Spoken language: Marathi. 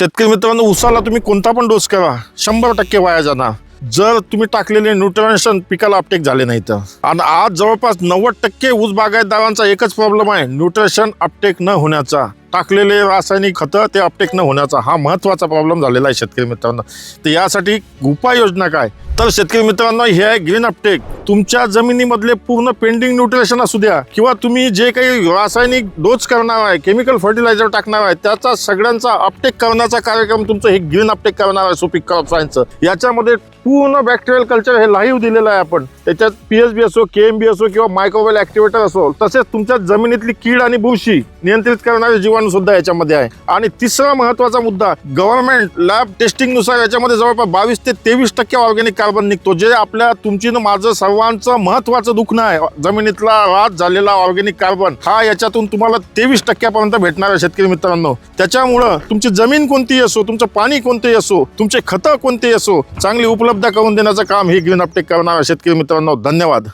शेतकरी मित्रांनो, उसाला तुम्ही कोणता पण डोस करा 100% वाया जाणार जर तुम्ही टाकलेले न्यूट्रिशन पिकाला अपटेक झाले नाही तर. आणि आज जवळपास 90% ऊस बागायतदारांचा एकच प्रॉब्लेम आहे, न्यूट्रिशन अपटेक न होण्याचा. टाकलेले रासायनिक खतं ते अपटेक न होण्याचा हा महत्त्वाचा प्रॉब्लेम झालेला आहे शेतकरी मित्रांनो. तर यासाठी उपाययोजना काय, तर शेतकरी मित्रांनो हे आहे ग्रीन अपटेक. तुमच्या जमिनीमधले पूर्ण पेंडिंग न्यूट्रिशन असू द्या किंवा तुम्ही जे काही रासायनिक डोस करणार आहे, केमिकल फर्टिलायझर टाकणार आहे, त्याचा सगळ्यांचा अपटेक करण्याचा कार्यक्रम तुमचं हे ग्रीन अपटेक करणार आहे सुपीक क्रॉप सायन्सचं. याच्यामध्ये पूर्ण बॅक्टेरियल कल्चर हे लाईव्ह दिलेलं आहे आपण. त्याच्यात पीएचबी असो, केएमबी असो किंवा मायक्रोवेल ऍक्टिव्हेटर असो, तसेच तुमच्या जमिनीतली कीड आणि बुरशी नियंत्रित करणारे जीवाणू सुद्धा याच्यामध्ये आहे. आणि तिसरा महत्वाचा मुद्दा, गव्हर्नमेंट लॅब टेस्टिंग नुसार याच्यामध्ये जवळपास 22 ते 23% ऑर्गॅनिक कार्बन निघतो, जे आपल्या तुमची माझं सर्वांचं महत्वाचं दुखणं आहे. जमिनीतला रात झालेला ऑर्गॅनिक कार्बन हा याच्यातून तुम्हाला 23% भेटणार आहे शेतकरी मित्रांनो. त्याच्यामुळं तुमची जमीन कोणतीही असो, तुमचं पाणी कोणतेही असो, तुमचे खतं कोणतेही असो, चांगली उपलब्ध करून देण्याचं काम हे ग्रीन अपटेक करणार आहे शेतकरी मित्रांनो. धन्यवाद.